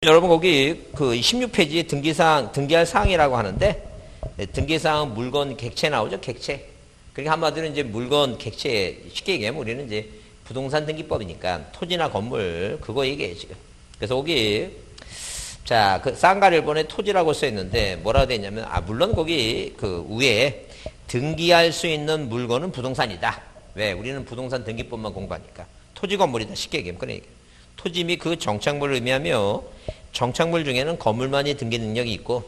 여러분 거기 그 16페이지에 등기할 사항이라고 하는데 등기사항 물건 객체 나오죠? 객체. 그러니까 한마디로 이제 물건 객체 쉽게 얘기하면 우리는 이제 부동산 등기법이니까 토지나 건물 그거 얘기해 지금. 그래서 거기 자 그 쌍가일본에 토지라고 써 있는데 뭐라고 돼 있냐면 물론 거기 그 위에 등기할 수 있는 물건은 부동산이다. 왜? 우리는 부동산 등기법만 공부하니까 토지 건물이다 쉽게 얘기하면 그런 얘기. 토지 및 그 정착물을 의미하며 정착물 중에는 건물만이 등기 능력이 있고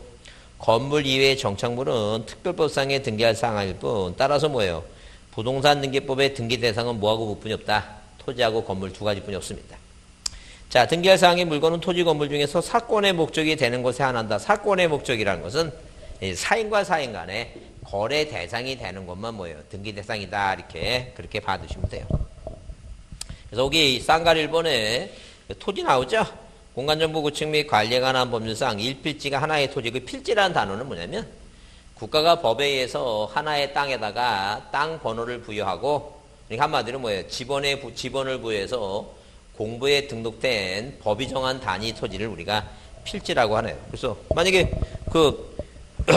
건물 이외의 정착물은 특별법상에 등기할 사항일 뿐 따라서 뭐예요? 부동산 등기법의 등기 대상은 뭐하고 뭐뿐이 없다. 토지하고 건물 두 가지뿐이 없습니다. 자, 등기할 사항의 물건은 토지 건물 중에서 사건의 목적이 되는 것에 한한다. 사건의 목적이라는 것은 사인과 사인 간에 거래 대상이 되는 것만 뭐예요? 등기 대상이다. 이렇게 그렇게 봐두시면 돼요. 그래서 여기 쌍가일본에 토지 나오죠? 공간정보 구축 및 관리에 관한 법률상 일필지가 하나의 토지, 그 필지라는 단어는 뭐냐면 국가가 법에 의해서 하나의 땅에다가 땅 번호를 부여하고 그러니까 한마디로 뭐예요? 지번을 부여해서 공부에 등록된 법이 정한 단위 토지를 우리가 필지라고 하네요. 그래서 만약에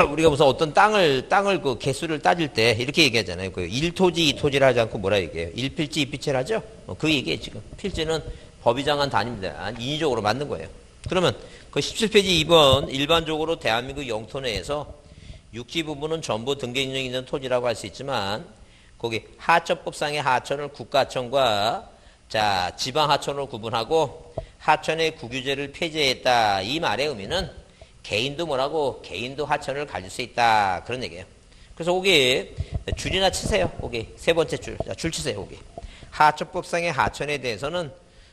우리가 무슨 어떤 땅을 그 개수를 따질 때 이렇게 얘기하잖아요. 그 1토지, 2토지를 하지 않고 뭐라 얘기해요? 1필지, 2필지를 하죠? 그 얘기예요, 지금. 필지는 법이 정한 단위입니다. 인위적으로 만든 거예요. 그러면 그 17페이지 2번 일반적으로 대한민국 영토 내에서 육지 부분은 전부 등기 인정 있는 토지라고 할 수 있지만 거기 하천법상의 하천을 국가하천과 자, 지방하천으로 구분하고 하천의 국유제를 폐지했다. 이 말의 의미는 개인도 뭐라고? 개인도 하천을 가질 수 있다. 그런 얘기예요. 그래서 거기 줄이나 치세요. 거기 세 번째 줄 치세요. 거기 하천법상의 하천에 대해서는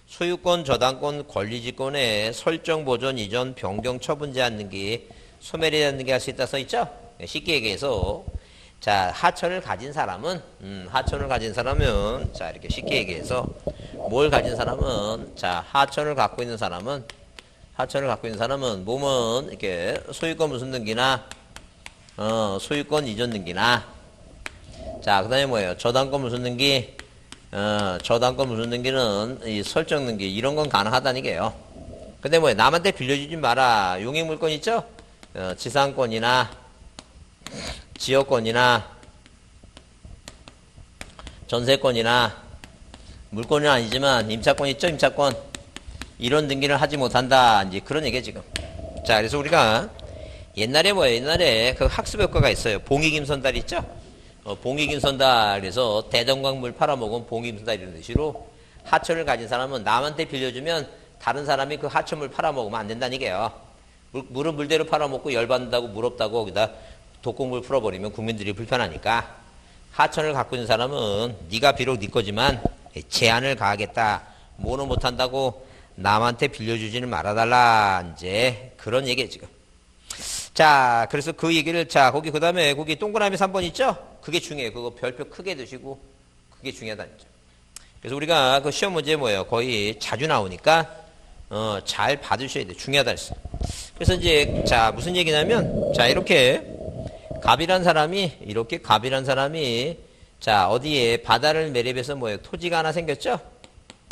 소유권, 저당권, 권리지권의 설정, 보존, 이전, 변경, 처분 제한 등기, 소멸에 대한 등기 할 수 있다 써 있죠? 쉽게 얘기해서 자 하천을 가진 사람은 자 이렇게 쉽게 얘기해서 뭘 가진 사람은 자 하천을 갖고 있는 사람은 몸은 이렇게 소유권 무슨 등기나 소유권 이전 등기나 자 그다음에 뭐예요? 저당권 무슨 등기 저당권 무슨 등기는 이 설정 등기 이런 건 가능하다는 얘기예요. 근데 뭐예요? 남한테 빌려주지 마라. 용익물권 있죠? 지상권이나 지역권이나 전세권이나 물권은 아니지만 임차권 있죠? 임차권 이런 등기를 하지 못한다. 이제 그런 얘기예요 지금. 자 그래서 우리가 옛날에 뭐예요? 옛날에 그 학습효과가 있어요. 봉익임선달 있죠? 봉익임선달 그래서 대동강물 팔아먹은 봉익임선달 이런 뜻으로 하천을 가진 사람은 남한테 빌려주면 다른 사람이 그 하천물 팔아먹으면 안 된다는 얘기예요. 물은 물대로 팔아먹고 열받는다고 물 없다고 거기다 독곡물 풀어버리면 국민들이 불편하니까 하천을 갖고 있는 사람은 네가 비록 네 거지만 제한을 가하겠다. 뭐는 못한다고 남한테 빌려주지는 말아달라. 이제 그런 얘기예요 지금. 자 그래서 그 얘기를 자 거기 그 다음에 거기 동그라미 3번 있죠? 그게 중요해요. 그거 별표 크게 두시고 그게 중요하다는 거죠. 그래서 우리가 그 시험 문제 뭐예요? 거의 자주 나오니까 잘 받으셔야 돼요. 중요하다 했어요. 그래서 이제 자 무슨 얘기냐면 자 이렇게 갑이란 사람이 자 어디에 바다를 매립해서 뭐예요? 토지가 하나 생겼죠?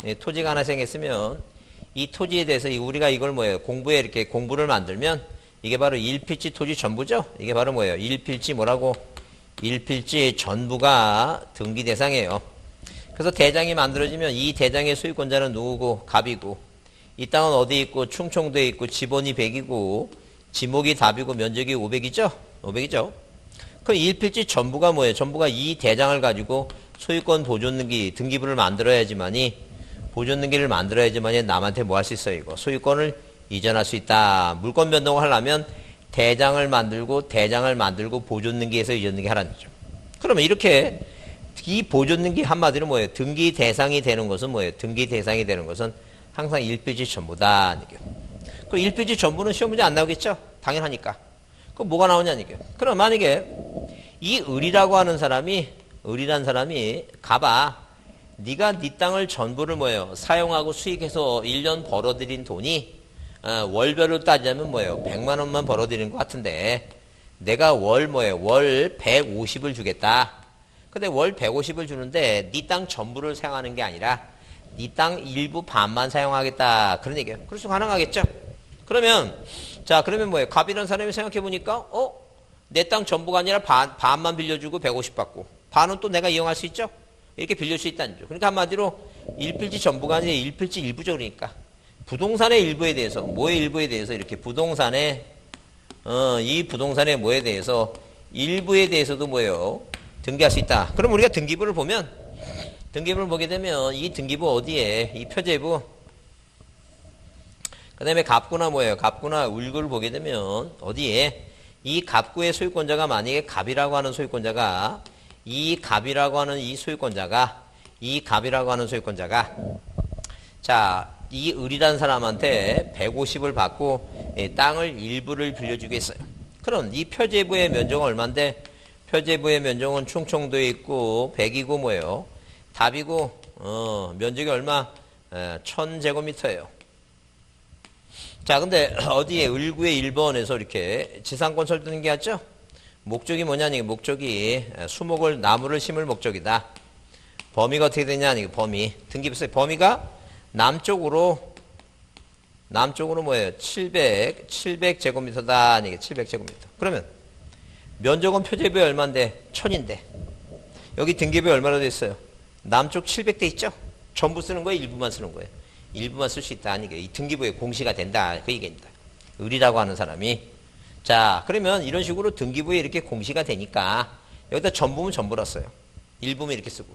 네, 토지가 하나 생겼으면 이 토지에 대해서 우리가 이걸 뭐예요? 공부에 이렇게 공부를 만들면 이게 바로 일필지 토지 전부죠? 이게 바로 뭐예요? 일필지 뭐라고? 일필지 전부가 등기 대상이에요. 그래서 대장이 만들어지면 이 대장의 소유권자는 누구고? 갑이고 이 땅은 어디 있고? 충청도에 있고 지번이 100이고 지목이 답이고 면적이 500이죠? 500이죠? 그럼 일필지 전부가 뭐예요? 전부가 이 대장을 가지고 소유권 보존 등기부를 만들어야지만이 보존 등기를 만들어야지만이 남한테 뭐 할 수 있어요? 이거 소유권을 이전할 수 있다. 물권 변동을 하려면 대장을 만들고 보존 등기에서 이전 등기 하라는 거죠. 그러면 이렇게 이 보존 등기 한마디로 뭐예요? 등기 대상이 되는 것은 뭐예요? 등기 대상이 되는 것은 항상 일필지 전부다. 그 일필지 전부는 시험 문제 안 나오겠죠? 당연하니까. 그럼 뭐가 나오냐는 얘기예요. 그럼 만약에 이 을이라는 사람이 가봐. 네가 네 땅을 전부를 뭐예요? 사용하고 수익해서 1년 벌어들인 돈이 월별로 따지자면 뭐예요? 100만 원만 벌어들인 것 같은데 내가 월 150을 주겠다. 근데 월 150을 주는데 네 땅 전부를 사용하는 게 아니라 네 땅 일부 반만 사용하겠다. 그런 얘기예요. 그래서 가능하겠죠? 그러면 뭐예요? 갑이라는 사람이 생각해보니까, 내 땅 전부가 아니라 반만 빌려주고 150 받고, 반은 또 내가 이용할 수 있죠? 이렇게 빌릴 수 있다는 거죠. 그러니까 한마디로 일필지 전부가 아니라 일필지 일부죠. 그러니까. 부동산의 일부에 대해서, 뭐의 일부에 대해서 이렇게 부동산의, 이 부동산의 뭐에 대해서 일부에 대해서도 뭐예요? 등기할 수 있다. 그럼 우리가 등기부를 보게 되면 이 등기부 어디에? 이 표제부. 그 다음에 갑구나 뭐예요? 갑구나 울구를 보게 되면 어디에? 이 갑구의 소유권자가 만약에 갑이라고 하는 소유권자가 이 갑이라고 하는 소유권자가 자, 이 을이라는 사람한테 150을 받고 땅을 일부를 빌려주겠어요. 그럼 이 표제부의 면적은 얼만데? 표제부의 면적은 충청도에 있고 100이고 뭐예요? 답이고 면적이 얼마? 1000제곱미터예요. 자, 근데 어디에 을구의 1번에서 이렇게 지상권 설득한 게 왔죠? 목적이 뭐냐니? 목적이 나무를 심을 목적이다. 범위가 어떻게 되냐니? 범위. 등기부서의 범위가 남쪽으로 뭐예요? 700제곱미터다. 아니, 700제곱미터. 그러면 면적은 표제부에 얼마인데? 1000인데. 여기 등기부에 얼마나 됐어요? 남쪽 700대 있죠? 전부 쓰는 거예요? 일부만 쓰는 거예요? 일부만 쓸 수 있다. 아니게. 이 등기부에 공시가 된다. 그 얘기입니다. 을이라고 하는 사람이. 자, 그러면 이런 식으로 등기부에 이렇게 공시가 되니까 여기다 전부면 전부라 써요. 일부면 이렇게 쓰고.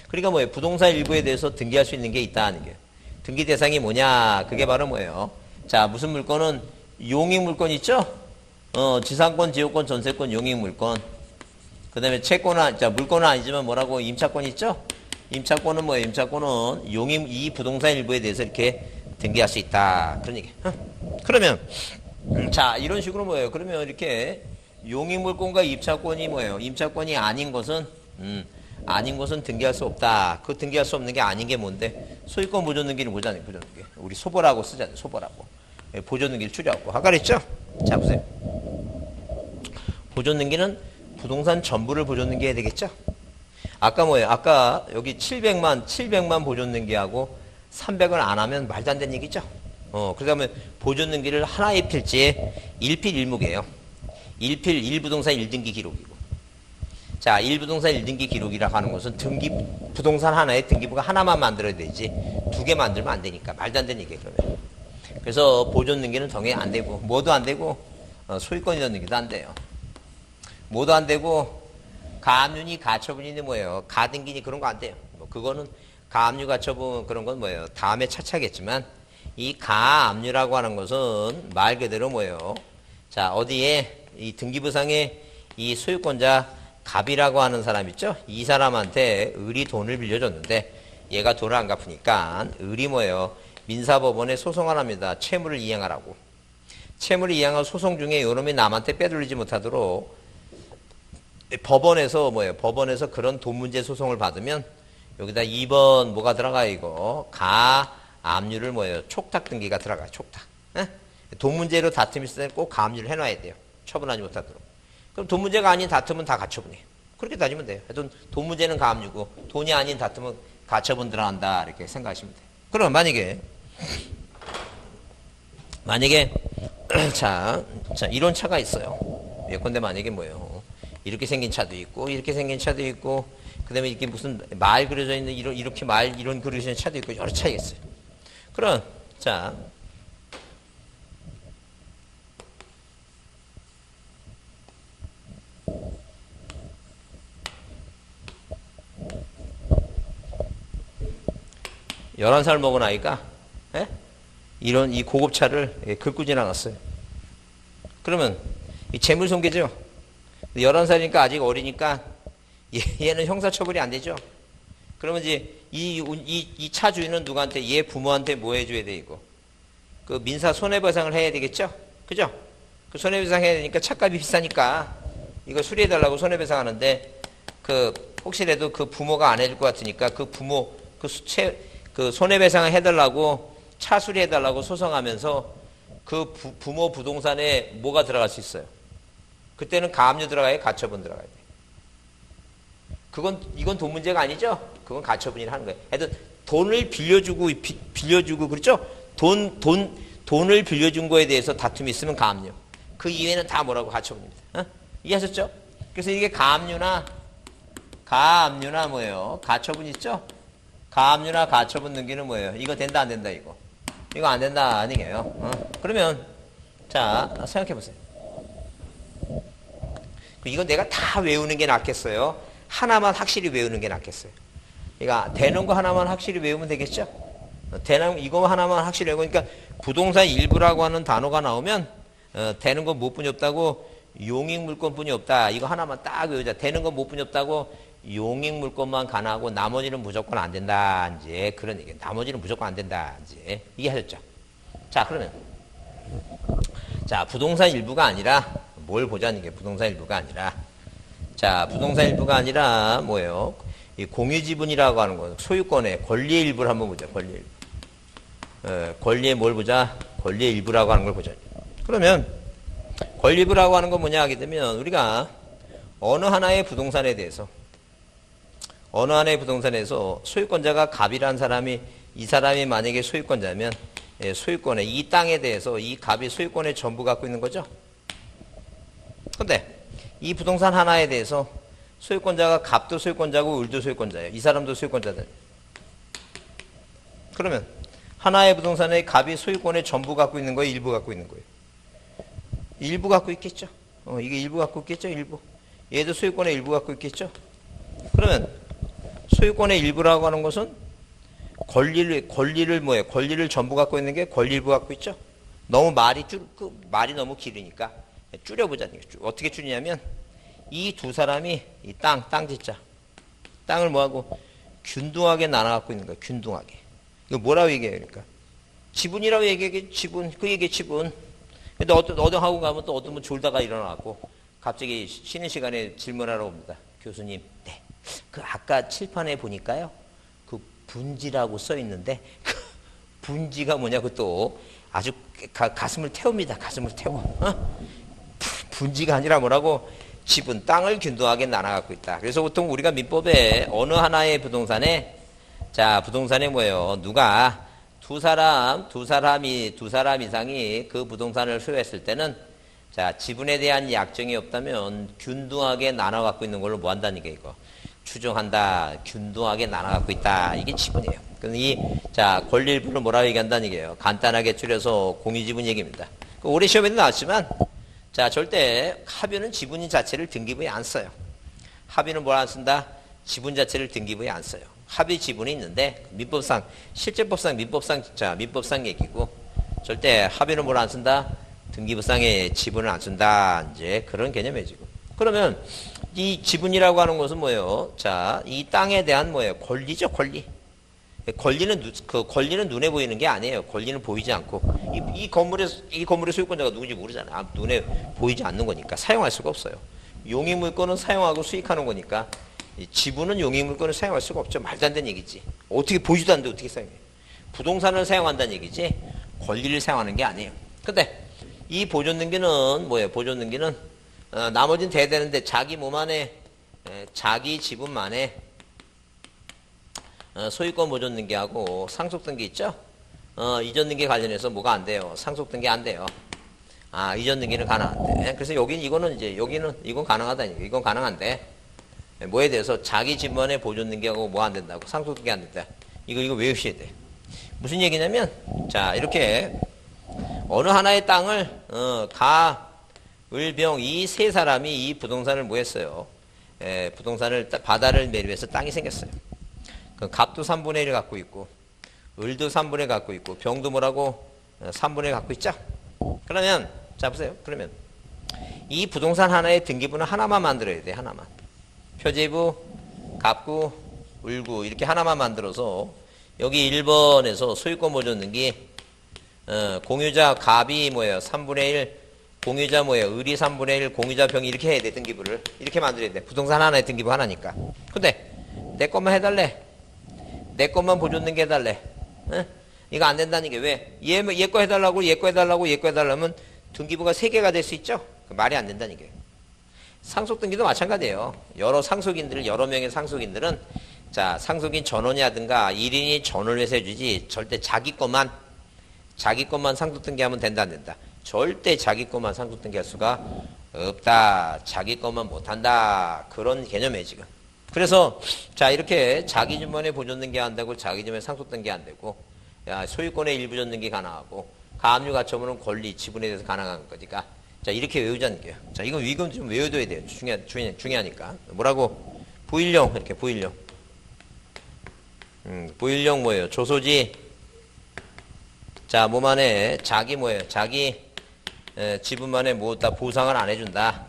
그러니까 뭐예요? 부동산 일부에 대해서 등기할 수 있는 게 있다. 하는 게. 등기 대상이 뭐냐? 그게 바로 뭐예요? 자, 무슨 물건은 용익 물건 있죠? 지상권, 지역권, 전세권, 용익 물건. 그 다음에 채권은, 물건은 아니지만 뭐라고? 임차권 있죠? 임차권은 뭐예요? 임차권은 이 부동산 일부에 대해서 이렇게 등기할 수 있다. 그런 얘기. 그러면, 자, 이런 식으로 뭐예요? 그러면 이렇게 용익 물건과 임차권이 뭐예요? 임차권이 아닌 것은 등기할 수 없다. 그 등기할 수 없는 게 아닌 게 뭔데? 소유권 보존등기를 보잖아요. 보존등기. 우리 소보라고 쓰잖아요. 소보라고. 보존등기를 추려갖고. 아까 그랬죠? 자, 보세요. 보존등기는 부동산 전부를 보존등기 해야 되겠죠? 아까 뭐예요? 아까 여기 700만 보존등기하고 300을 안 하면 말도 안 되는 얘기죠? 그러면 보존등기를 하나의 필지에 1필 1묵이에요. 1부동산 1등기 기록이고. 자, 1부동산 1등기 기록이라고 하는 것은 부동산 하나에 등기부가 하나만 만들어야 되지, 2개 만들면 안 되니까. 말도 안 되는 얘기예요, 그러면. 그래서 보존등기는 당연히 안 되고, 뭐도 안 되고, 소유권이라는 등기도 안 돼요. 뭐도 안 되고, 가압류니 가처분이니 뭐예요? 가등기니 그런 거 안 돼요. 그거는 가압류 가처분 그런 건 뭐예요? 다음에 차차겠지만, 이 가압류라고 하는 것은 말 그대로 뭐예요? 자, 어디에 이 등기부상에 이 소유권자 갑이라고 하는 사람 있죠? 이 사람한테 을이 돈을 빌려줬는데 얘가 돈을 안 갚으니까 을이 뭐예요? 민사법원에 소송을 합니다. 채무를 이행하라고. 채무를 이행한 소송 중에 요놈이 남한테 빼돌리지 못하도록 법원에서 뭐예요? 법원에서 그런 돈 문제 소송을 받으면 여기다 2번 뭐가 들어가요? 이거 가압류를 뭐예요? 촉탁 등기가 들어가요. 촉탁. 에? 돈 문제로 다툼이 있을 때는 꼭 가압류를 해놔야 돼요. 처분하지 못하도록. 그럼 돈 문제가 아닌 다툼은 다 가처분이에요. 그렇게 따지면 돼요. 하여튼 돈 문제는 가압류고 돈이 아닌 다툼은 가처분 들어간다. 이렇게 생각하시면 돼요. 그럼 만약에 자 이런 차가 있어요. 예컨대 만약에 뭐예요? 이렇게 생긴 차도 있고 이렇게 생긴 차도 있고 그다음에 이렇게 무슨 말 그려져 있는 이런 그려져 있는 차도 있고 여러 차가 있어요. 그럼 자 11살 먹은 아이가 이 고급차를 긁고 지나갔어요. 그러면 이 재물손괴죠. 11살이니까 아직 어리니까 얘는 형사처벌이 안 되죠. 그러면 이제 이 차 주인은 누구한테? 얘 부모한테 뭐 해줘야 돼, 이거? 그 민사 손해배상을 해야 되겠죠? 그죠? 그 손해배상 해야 되니까 차값이 비싸니까 이거 수리해달라고 손해배상 하는데 혹시라도 그 부모가 안 해줄 것 같으니까 그 부모, 그 손해배상을 해달라고 차 수리해달라고 소송하면서 그 부모 부동산에 뭐가 들어갈 수 있어요? 그때는 가압류 들어가요? 가처분 들어가야 돼. 이건 돈 문제가 아니죠? 그건 가처분이라 하는 거예요. 하여튼 돈을 빌려주고 그렇죠? 돈 돈을 빌려준 거에 대해서 다툼이 있으면 가압류. 그 이외에는 다 뭐라고 가처분입니다. 이해하셨죠? 그래서 이게 가압류나 뭐예요? 가처분 있죠? 가압류나 가처분 등기는 뭐예요? 이거 된다 안 된다 이거. 이거 안 된다 아니에요. 그러면 자 생각해 보세요. 이거 내가 다 외우는 게 낫겠어요? 하나만 확실히 외우는 게 낫겠어요? 그러니까 되는 거 하나만 확실히 외우면 되겠죠? 되는 이거 하나만 확실히 외우고 그러니까 부동산 일부라고 하는 단어가 나오면 되는 건 무엇뿐이 없다고 용익물권뿐이 없다. 이거 하나만 딱 외우자. 되는 건 무엇뿐이 없다고 용익물권만 가능하고 나머지는 무조건 안 된다. 이제 그런 얘기. 나머지는 무조건 안 된다. 이제 이해하셨죠? 자 그러면 자 부동산 일부가 아니라 뭘 보자는 게 부동산 일부가 아니라 자 부동산 일부가 아니라 뭐예요? 이 공유지분이라고 하는 거 소유권의 권리의 일부를 한번 보자. 권리의 일부. 권리의 뭘 보자? 권리의 일부라고 하는 걸 보자. 그러면 권리 일부라고 하는 건 뭐냐 하게 되면 우리가 어느 하나의 부동산에 대해서 어느 하나의 부동산에서 소유권자가 갑이라는 사람이 이 사람이 만약에 소유권자면 소유권에 이 땅에 대해서 이 갑이 소유권의 전부 갖고 있는 거죠. 근데 이 부동산 하나에 대해서 소유권자가 갑도 소유권자고 을도 소유권자예요. 이 사람도 소유권자들. 그러면 하나의 부동산에 갑이 소유권의 전부 갖고 있는 거예요? 일부 갖고 있는 거예요? 일부 갖고 있겠죠. 이게 일부 갖고 있겠죠. 일부. 얘도 소유권의 일부 갖고 있겠죠. 그러면 소유권의 일부라고 하는 것은 권리를 뭐예요? 권리를 전부 갖고 있는 게 권리 일부 갖고 있죠. 너무 말이 너무 길으니까 줄여보자는 거죠. 어떻게 줄이냐면 이 두 사람이 이 땅 짓자. 땅을 뭐하고 균등하게 나눠 갖고 있는 거예요. 균등하게. 이거 뭐라고 얘기해요? 그러니까 지분이라고 얘기해. 지분. 그 얘기 지분. 근데 어떤 하고 가면 또 어떤 분 졸다가 일어나고 갑자기 쉬는 시간에 질문하러 옵니다. 교수님, 네. 그 아까 칠판에 보니까요. 그 분지라고 써 있는데 그 분지가 뭐냐고 또 아주 가슴을 태웁니다. 가슴을 태워. 분지가 아니라 뭐라고? 지분, 땅을 균등하게 나눠 갖고 있다. 그래서 보통 우리가 민법에 어느 하나의 부동산에 자, 부동산에 뭐예요? 누가 두 사람 이상이 그 부동산을 소유했을 때는 자, 지분에 대한 약정이 없다면 균등하게 나눠 갖고 있는 걸로 뭐 한다는 게 이거. 추정한다. 균등하게 나눠 갖고 있다. 이게 지분이에요. 그럼 자, 권리 일부를 뭐라고 얘기한다는 얘기예요. 간단하게 줄여서 공유지분 얘기입니다. 올해 시험에도 나왔지만 자, 절대 합의는 지분 자체를 등기부에 안 써요. 합의는 뭘 안 쓴다? 지분 자체를 등기부에 안 써요. 합의 지분이 있는데 민법상 민법상 얘기고 절대 합의는 뭘 안 쓴다? 등기부상에 지분을 안 쓴다. 이제 그런 개념이지. 그러면 이 지분이라고 하는 것은 뭐예요? 자, 이 땅에 대한 뭐예요? 권리죠, 권리. 권리는 눈에 보이는 게 아니에요. 권리는 보이지 않고 이 건물의 소유권자가 누군지 모르잖아요. 눈에 보이지 않는 거니까 사용할 수가 없어요. 용익물권은 사용하고 수익하는 거니까 지분은 용익물권을 사용할 수가 없죠. 말도 안 되는 얘기지. 어떻게 보이지도 않는데 어떻게 사용해? 부동산을 사용한다는 얘기지 권리를 사용하는 게 아니에요. 근데 이 보존등기는 뭐예요? 보존등기는 나머지는 돼야 되는데 자기 몸 안에 자기 지분만에 소유권 보존등기하고 상속등기 있죠? 이전등기 관련해서 뭐가 안 돼요? 상속등기 안 돼요. 이전등기는 가능한데. 그래서 이건 가능하다. 이건 가능한데. 뭐에 대해서 자기 지분의 보존등기하고 뭐 안 된다고? 상속등기 안 된다. 이거 외우셔야 돼. 무슨 얘기냐면, 자, 이렇게 어느 하나의 땅을, 을병 이 세 사람이 이 부동산을 뭐 했어요? 부동산을, 바다를 매립해서 땅이 생겼어요. 갑도 3분의 1을 갖고 있고 을도 3분의 1 갖고 있고 병도 뭐라고 3분의 1 갖고 있죠. 그러면 자 보세요. 그러면 이 부동산 하나의 등기부는 하나만 만들어야 돼. 하나만. 표제부, 갑구, 을구 이렇게 하나만 만들어서 여기 1번에서 소유권 보존 등기 공유자 갑이 뭐예요? 3분의 1 공유자 뭐예요? 을이 3분의 1 공유자 병이 이렇게 해야 돼. 등기부를 이렇게 만들어야 돼. 부동산 하나의 등기부 하나니까. 근데 내 것만 해달래. 내 것만 보존 등기 해달래. 응? 이거 안 된다는 게 왜? 얘 거 해달라고 얘 거 해달라면 등기부가 3개가 될 수 있죠? 말이 안 된다는 게. 상속등기도 마찬가지예요. 여러 명의 상속인들은 자 상속인 전원이라든가 1인이 전원을 해서 해주지 절대 자기 것만 자기 것만 상속등기하면 된다 안 된다? 절대 자기 것만 상속등기할 수가 없다. 자기 것만 못한다. 그런 개념이에요 지금. 그래서 자 이렇게 자기 주변에 보존등기 한다고 자기 주변에 상속등기 안 되고 소유권의 일부 전등기 가능하고 가압류 가처분은 권리 지분에 대해서 가능한 거니까 자 이렇게 외우자는 게요. 자 이건 좀 외워둬야 돼요. 중요하니까. 뭐라고? 부일령 이렇게 부일령. 부일령 뭐예요? 조소지. 자 몸안에 자기 뭐예요? 자기 지분만에 뭐 다 보상을 안 해준다.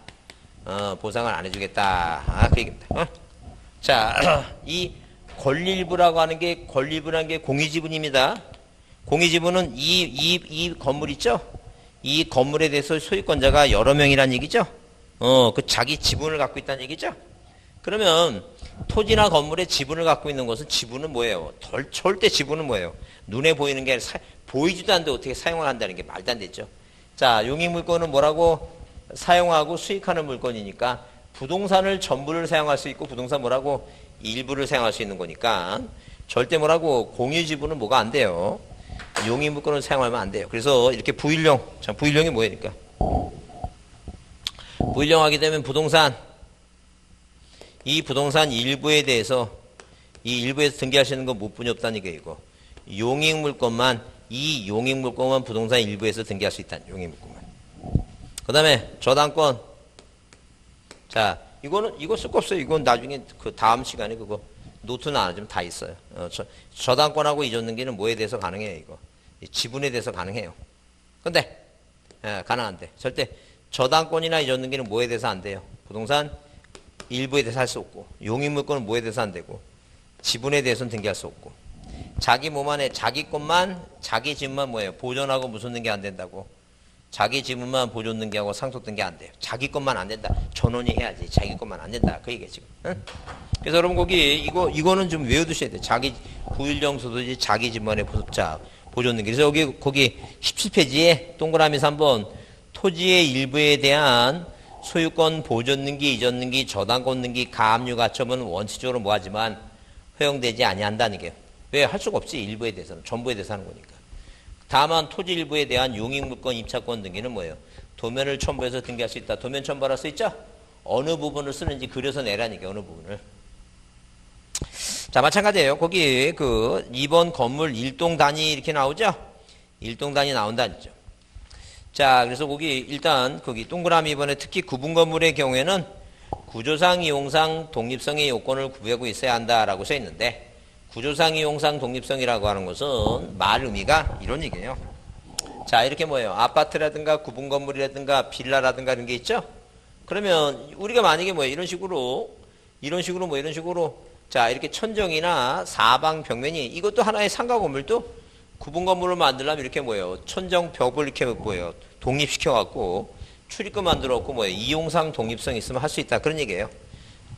보상을 안 해주겠다. 그 얘기입니다. 자, 이 권리일부라고 하는 게, 권리일부라는 게 공유지분입니다. 공유지분은 이 건물 있죠? 이 건물에 대해서 소유권자가 여러 명이란 얘기죠? 그 자기 지분을 갖고 있다는 얘기죠? 그러면 토지나 건물에 지분을 갖고 있는 것은 지분은 뭐예요? 절대 지분은 뭐예요? 눈에 보이는 게 아니라 보이지도 않는데 어떻게 사용을 한다는 게 말도 안 되죠? 자, 용익물권은 뭐라고? 사용하고 수익하는 물건이니까 부동산을 전부를 사용할 수 있고 부동산 뭐라고? 일부를 사용할 수 있는 거니까 절대 뭐라고? 공유지분은 뭐가 안 돼요? 용익물권을 사용하면 안 돼요. 그래서 이렇게 부일령. 자, 부일령이 뭐니까? 부일령하게 되면 부동산 이 부동산 일부에 대해서 이 일부에서 등기하시는 건 못 분이 없다는 얘기고 용익물권만 이 용익물권만 부동산 일부에서 등기할 수 있다는 용익물권만. 그 다음에 저당권. 자 이거 쓸 거 없어요. 이건 나중에 그 다음 시간에 그거 노트 나눠주면 다 있어요. 저당권하고 이전 등기는 뭐에 대해서 가능해요? 이거 지분에 대해서 가능해요. 근데 가능한데 절대 저당권이나 이전 등기는 뭐에 대해서 안 돼요? 부동산 일부에 대해서 할 수 없고 용익물권은 뭐에 대해서 안 되고 지분에 대해서는 등기할 수 없고 자기 몸 안에 자기 것만 자기 지분만 뭐예요? 보존하고 무슨 등기 안 된다고? 자기 지분만 보존 등기하고 상속 등기 안 돼요. 자기 것만 안 된다. 전원이 해야지. 자기 것만 안 된다. 그 얘기야 지금. 응? 그래서 여러분 거기 이거는 좀 외워두셔야 돼요. 자기 부일령 소득이 자기 지분만의 보존 등기. 그래서 거기 17페이지에 동그라미 3번 토지의 일부에 대한 소유권 보존 등기, 이전 등기, 저당권 등기, 가압류 가처분은 원칙적으로 뭐하지만 허용되지 아니한다는 게. 왜? 할 수가 없지. 일부에 대해서는. 전부에 대해서 하는 거니까. 다만 토지 일부에 대한 용익물권, 입차권 등기는 뭐예요? 도면을 첨부해서 등기할 수 있다. 도면 첨부할 수 있죠? 어느 부분을 쓰는지 그려서 내라니까. 어느 부분을. 자 마찬가지예요. 거기 그 2번 건물 일동 단위 이렇게 나오죠? 일동 단위 나온다죠. 자 그래서 거기 일단 거기 동그라미 2번에 특히 구분 건물의 경우에는 구조상 이용상 독립성의 요건을 구비하고 있어야 한다라고 써 있는데 구조상 이용상 독립성이라고 하는 것은 말 의미가 이런 얘기예요. 자 이렇게 뭐예요? 아파트라든가 구분 건물이라든가 빌라라든가 이런 게 있죠? 그러면 우리가 만약에 뭐예요? 이런 식으로 자 이렇게 천정이나 사방 벽면이 이것도 하나의 상가 건물도 구분 건물을 만들려면 이렇게 뭐예요? 천정 벽을 이렇게 뭐예요? 독립시켜 갖고 출입구 만들어 갖고 뭐예요? 이용상 독립성 있으면 할 수 있다 그런 얘기예요.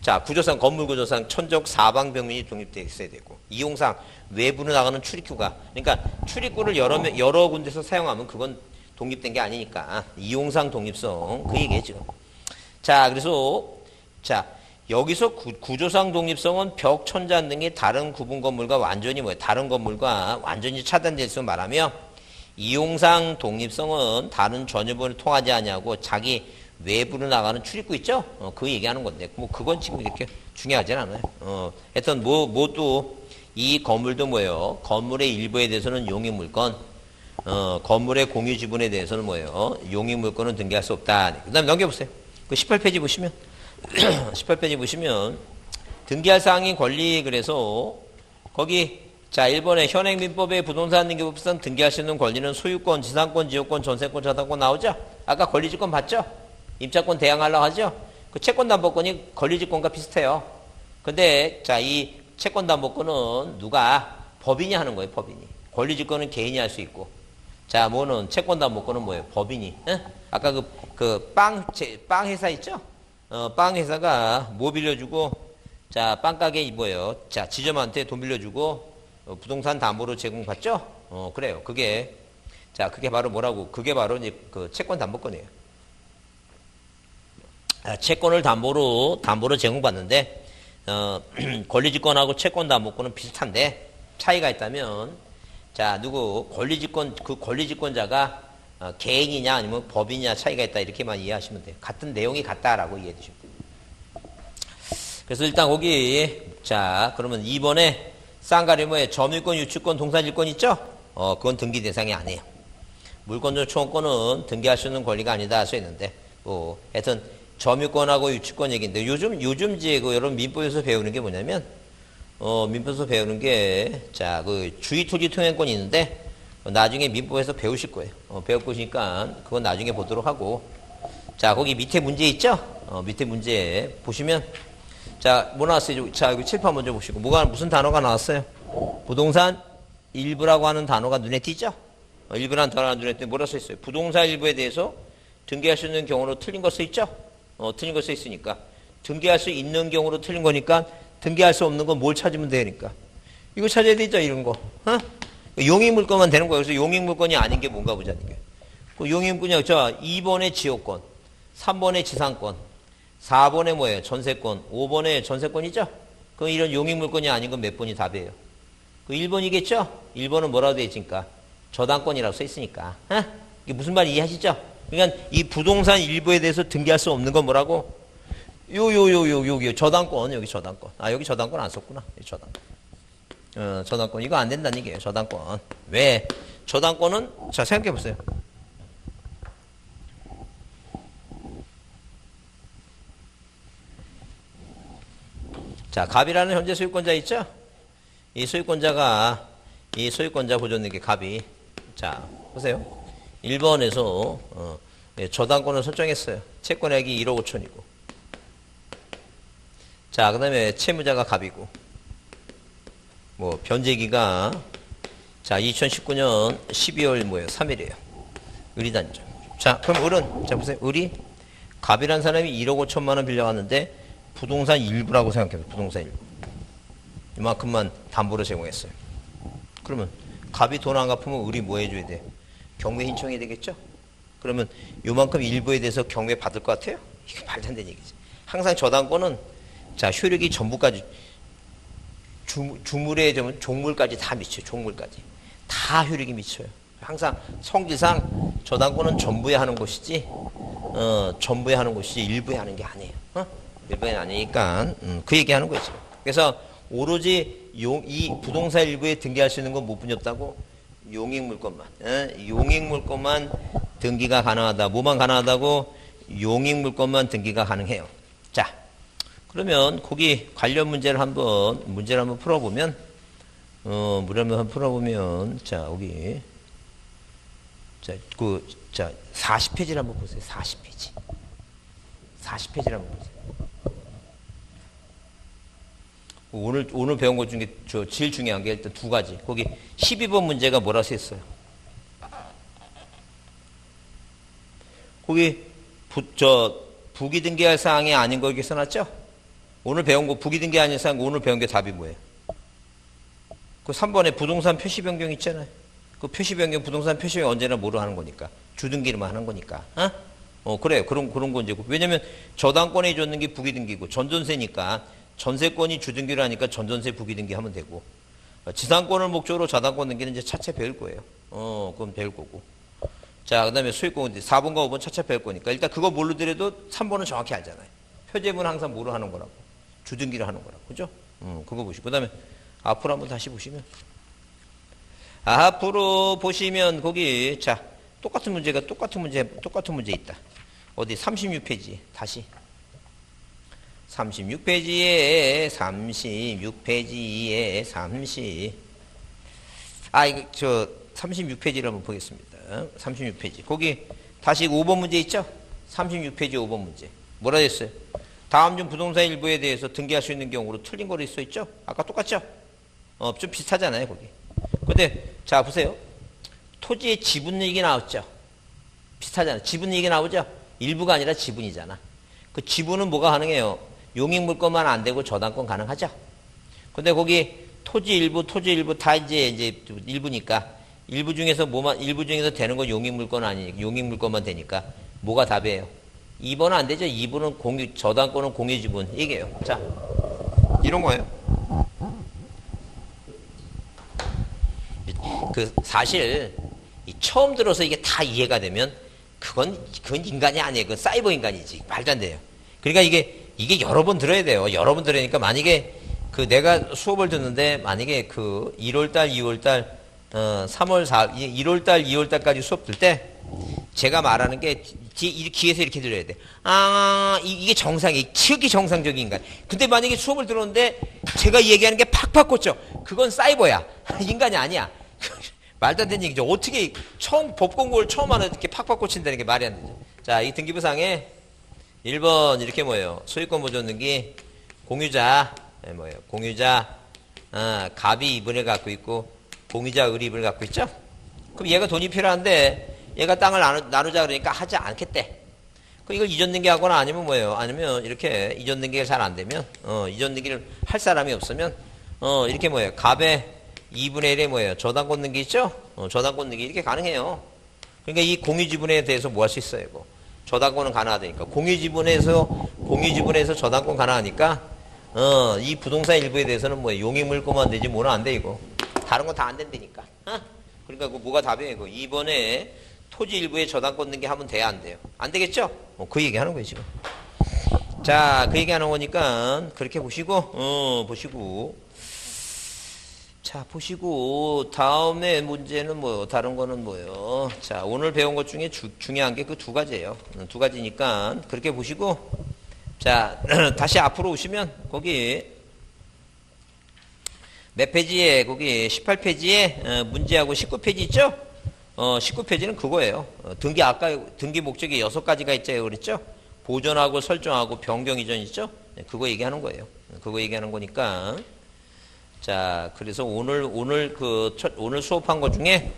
자 구조상 건물 구조상 천정 사방 벽면이 독립되어 있어야 되고 이용상 외부로 나가는 출입구가 그러니까 출입구를 여러 군데서 사용하면 그건 독립된 게 아니니까 이용상 독립성 그 얘기예요 지금. 자 그래서 자 여기서 구조상 독립성은 벽, 천장 등의 다른 구분 건물과 완전히 뭐예요? 다른 건물과 완전히 차단될 수 말하며 이용상 독립성은 다른 전유물을 통하지 아니하고 자기 외부로 나가는 출입구 있죠? 그 얘기하는 건데 뭐 그건 지금 이렇게 중요하진 않아요. 하여튼 뭐도 이 건물도 뭐예요? 건물의 일부에 대해서는 용익물권, 건물의 공유 지분에 대해서는 뭐예요? 용익물권은 등기할 수 없다. 그 다음에 넘겨보세요. 그 18페이지 보시면 18페이지 보시면 등기할 사항인 권리 그래서 거기 자 1번에 현행민법의 부동산 등기법상 등기할 수 있는 권리는 소유권, 지상권, 지역권, 전세권, 저당권 나오죠? 아까 권리지권 봤죠? 임차권 대항하려고 하죠? 그 채권담보권이 권리지권과 비슷해요. 근데 자 이 채권담보권은 누가 법인이 하는 거예요. 법인이. 권리지권은 개인이 할 수 있고 자 뭐는 채권담보권은 뭐예요? 법인이. 응? 아까 그 빵 회사 있죠? 빵 회사가 뭐 빌려주고 자 빵가게 뭐예요? 자 지점한테 돈 빌려주고 부동산 담보로 제공받죠? 그래요. 그게 바로 뭐라고? 그게 바로 이제 그 채권 담보권이에요. 채권을 담보로 제공받는데 권리지권하고 채권 담보권은 비슷한데 차이가 있다면 자, 누구 권리집권 그 권리집권자가 개인이냐 아니면 법인이냐 차이가 있다 이렇게만 이해하시면 돼요. 같은 내용이 같다라고 이해해 주시면 돼요. 그래서 일단 거기 자 그러면 2번에 쌍가리 뭐에 점유권, 유치권, 동산일권 있죠? 그건 등기 대상이 아니에요. 물권적 초원권은 등기할 수 있는 권리가 아니다 써 있는데 하여튼 점유권하고 유치권 얘기인데 요즘 이제 그 여러분 민법에서 배우는 게 뭐냐면 민법에서 배우는 게 자 그 주의토지 통행권이 있는데 나중에 민법에서 배우실 거예요. 배울 거니까 그건 나중에 보도록 하고 자 거기 밑에 문제 있죠? 밑에 문제 보시면 자 뭐 나왔어요? 자 여기 칠판 먼저 보시고 무슨 단어가 나왔어요? 부동산 일부라고 하는 단어가 눈에 띄죠? 일부라는 단어가 눈에 띄는데 뭐라 써 있어요? 부동산 일부에 대해서 등기할 수 있는 경우로 틀린 거 써 있죠? 틀린 거 써 있으니까 등기할 수 있는 경우로 틀린 거니까 등기할 수 없는 건 뭘 찾으면 되니까 이거 찾아야 되죠 이런 거 용익물권만 되는 거예요. 그래서 용익물권이 아닌 게 뭔가 보자는 게 그 용익물권이 저 2번의 지역권 3번의 지상권 4번에 뭐예요? 전세권 5번에 전세권이죠? 그럼 이런 용익물권이 아닌 건 몇 번이 답이에요? 그 1번이겠죠? 1번은 뭐라고 되어 있으니까 저당권이라고 써 있으니까 이게 무슨 말인지 이해하시죠? 그러니까 이 부동산 일부에 대해서 등기할 수 없는 건 뭐라고? 여기 저당권 여기 저당권 여기 저당권 안 썼구나 저당권 저당권 이거 안 된다는 얘기예요. 저당권 왜? 저당권은 자 생각해 보세요. 자 갑이라는 현재 소유권자 있죠? 이 소유권자 보존에게 갑이 자 보세요. 1번에서 저당권을 설정했어요. 채권액이 1억 5천이고 자 그 다음에 채무자가 갑이고 뭐 변제기가 자 2019년 12월 뭐예요? 3일이에요. 을이단죠. 자 그럼 을은 자 보세요. 을이 갑이란 사람이 1억 5천만 원 빌려갔는데 부동산 일부라고 생각해요. 부동산 일부 이만큼만 담보로 제공했어요. 그러면 갑이 돈 안 갚으면 을이 뭐 해줘야 돼? 경매 신청해야 되겠죠? 그러면 요만큼 일부에 대해서 경매 받을 것 같아요? 이게 말도 안 되는 얘기지. 항상 저당권은 자 효력이 전부까지 주물의 종물까지 다 미쳐요. 종물까지 다 효력이 미쳐요. 항상 성질상 저당권은 전부에 하는 것이지 전부에 하는 것이지 일부에 하는 게 아니에요. 일부에 아니니까 그 얘기하는 거죠. 그래서 오로지 이 부동산 일부에 등기할 수 있는 건 뭐 뿐이 없다고? 용익물권만 용익물권만 등기가 가능하다. 뭐만 가능하다고? 용익물권만 등기가 가능해요. 자 그러면 거기 관련 문제를 한번 풀어보면 자 여기 자 40페이지를 한번 보세요. 40페이지를 한번 보세요. 오늘 배운 것 중에 제일 중요한 게 일단 두 가지. 거기 12번 문제가 뭐라 써 있어요? 거기 부기 등기할 사항이 아닌 거 여기 써놨죠? 오늘 배운 거 부기 등기 아닌 사항 오늘 배운 게 답이 뭐예요? 그 3번에 부동산 표시 변경 있잖아요. 그 표시 변경 부동산 표시 변경 언제나 뭐로 하는 거니까 주등기로만 하는 거니까. 그래요. 그런 건지. 왜냐면 저당권에 줬는 게 부기 등기고 전전세니까 전세권이 주등기로 하니까 전전세 부기 등기 하면 되고 지상권을 목적으로 저당권 등기는 이제 차차 배울 거예요. 그건 배울 거고. 자, 그 다음에 소유권 4번과 5번 차차 배울 거니까 일단 그거 뭘로 들여도 3번은 정확히 알잖아요. 표제문은 항상 뭐로 하는 거라고? 주등기로 하는 거라고. 그죠? 그거 보시고. 그 다음에 앞으로 한번 다시 보시면. 앞으로 보시면 거기 자 똑같은 문제 있다. 어디 36페이지 다시 36페이지에 36페이지를 한번 보겠습니다. 36페이지 거기 다시 5번 문제 있죠? 36페이지 5번 문제 뭐라 했어요? 다음 중 부동산 일부에 대해서 등기할 수 있는 경우로 틀린 거로 써 있죠? 아까 똑같죠? 좀 비슷하잖아요 거기. 근데 자 보세요. 토지의 지분 얘기 나왔죠? 비슷하잖아요. 지분 얘기 나오죠? 일부가 아니라 지분이잖아. 그 지분은 뭐가 가능해요? 용익물권만 안 되고 저당권 가능하죠? 근데 거기 토지 일부 다 이제 일부니까 일부 중에서 되는 건 용익물권 아니니까 용익물권만 되니까 뭐가 답이에요? 2번은 안 되죠? 2번은 저당권은 공유지분 이게요. 자 이런 거예요. 사실 처음 들어서 이게 다 이해가 되면 그건 인간이 아니에요. 그건 사이버 인간이지. 말도 안 돼요. 그러니까 이게 여러 번 들어야 돼요. 여러 번 들으니까 만약에 내가 수업을 듣는데 만약에 1월달, 2월달, 3월, 4월, 1월달, 2월달까지 수업 들 때 제가 말하는 게 귀에서 이렇게 들려야 돼. 이게 정상이, 지극히 정상적인 인간. 근데 만약에 수업을 들었는데 제가 얘기하는 게 팍팍 꽂혀. 그건 사이버야. 인간이 아니야. 말도 안 되는 얘기죠. 어떻게 법 공부를 처음 하는 이렇게 팍팍 꽂힌다는 게 말이 안 되죠. 자, 이 등기부상에 1번 이렇게 뭐예요? 소유권 보존 등기, 공유자, 공유자, 갑이 이분을 갖고 있고, 공유자 을이 을 갖고 있죠? 그럼 얘가 돈이 필요한데, 얘가 땅을 나누자 그러니까 하지 않겠대. 그럼 이걸 이전 등기하거나 아니면 아니면 이렇게 이전 등기가 잘 안 되면, 이전 등기를 할 사람이 없으면, 이렇게 갑의 2분의 1에 저당권 등기 있죠? 저당권 등기 이렇게 가능해요. 그러니까 이 공유지분에 대해서 뭐 할 수 있어요, 이거. 저당권은 가능하다니까. 공유지분에서 저당권 가능하니까, 이 부동산 일부에 대해서는 용의물권만 되지 뭐는 안 돼, 이거. 다른 건 다 안 된다니까. 그러니까 뭐가 답이에요, 이거. 2번에 토지 일부에 저당권 등기 하면 돼야 안 돼요. 안 되겠죠? 그 얘기 하는 거예요, 지금. 자, 그 얘기 하는 거니까, 그렇게 보시고. 자, 보시고, 다음에 문제는 다른 거는 뭐예요? 자, 오늘 배운 것 중에 중요한 게 그 두 가지예요. 두 가지니까, 그렇게 보시고, 자, 다시 앞으로 오시면, 거기, 몇 페이지에, 거기 18페이지에 문제하고 19페이지 있죠? 19페이지는 그거예요. 등기 목적이 6가지가 있죠, 그랬죠? 보존하고 설정하고 변경 이전 있죠? 그거 얘기하는 거예요. 그거 얘기하는 거니까. 자, 그래서 오늘 수업한 것 중에,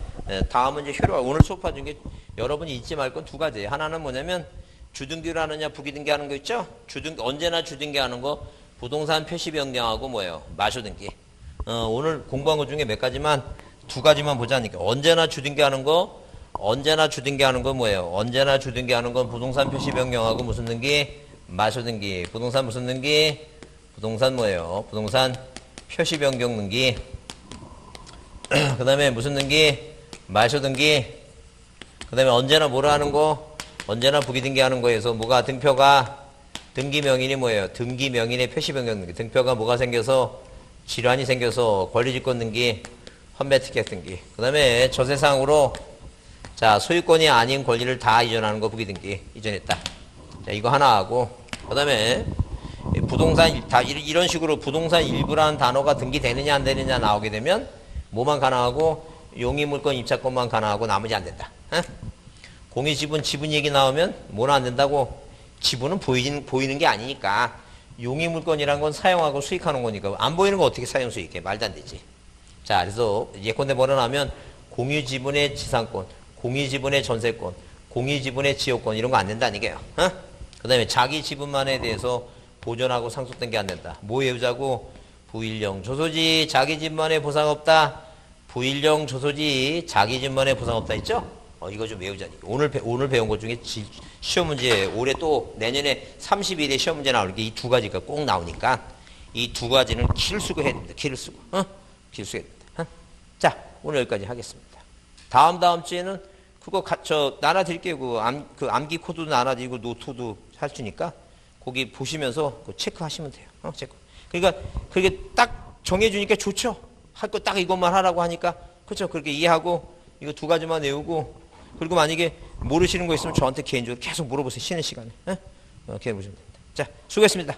다음은 이제 오늘 수업한 중에 여러분이 잊지 말 건 두 가지예요. 하나는 뭐냐면, 주등기를 하느냐, 부기등기 하는 거 있죠? 언제나 주등기 하는 거, 부동산 표시 변경하고 마소등기. 오늘 공부한 것 중에 두 가지만 보자니까. 언제나 주등기 하는 거 뭐예요? 언제나 주등기 하는 건 부동산 표시 변경하고 무슨 등기? 마소등기. 부동산 무슨 등기? 부동산 뭐예요? 부동산 표시 변경 등기. 그 다음에 무슨 등기? 말소 등기. 그 다음에 언제나 뭐라 하는 거? 언제나 부기등기 하는 거에서 뭐가 등기 명인이 뭐예요? 등기 명인의 표시 변경 등기. 등표가 뭐가 생겨서 질환이 생겨서 권리직권 등기, 환매 티켓 등기. 그 다음에 저세상으로 자, 소유권이 아닌 권리를 다 이전하는 거 부기등기. 이전했다. 자, 이거 하나 하고 그 다음에 부동산 이런 식으로 부동산 일부라는 단어가 등기되느냐 안 되느냐 나오게 되면 뭐만 가능하고 용의물권 입찰권만 가능하고 나머지 안 된다. 공유지분 지분 얘기 나오면 뭐는 안 된다고? 지분은 보이는 게 아니니까 용의물권이란 건 사용하고 수익하는 거니까 안 보이는 거 어떻게 사용 수익해? 말도 안 되지. 자, 그래서 예컨대 뭐라 하면 공유지분의 지상권, 공유지분의 전세권, 공유지분의 지역권 이런 거 안 된다는 얘기예요. 그 다음에 자기 지분만에 대해서 보존하고 상속등기 안 된다. 뭐 외우자고? 부일령 조소지 자기 집만에 보상 없다. 부일령 조소지 자기 집만에 보상 없다 있죠? 이거 좀 외우자니. 오늘 배운 것 중에 시험 문제 올해 또 내년에 30일에 시험 문제 나올 게 이 두 가지가 꼭 나오니까 이 두 가지는 키를 쓰고 해야 됩니다. 키를 쓰고. 키를 쓰고 해야 됩니다. 자, 오늘 여기까지 하겠습니다. 다음 주에는 그거 나눠드릴게요. 그 암기 코드도 나눠드리고 노트도 할 테니까 거기 보시면서 체크하시면 돼요. 체크. 그러니까 그게 딱 정해주니까 좋죠. 할 거 딱 이것만 하라고 하니까 그렇죠. 그렇게 이해하고 이거 두 가지만 외우고 그리고 만약에 모르시는 거 있으면 저한테 개인적으로 계속 물어보세요. 쉬는 시간에. 이렇게 해보시면 됩니다. 자, 수고했습니다.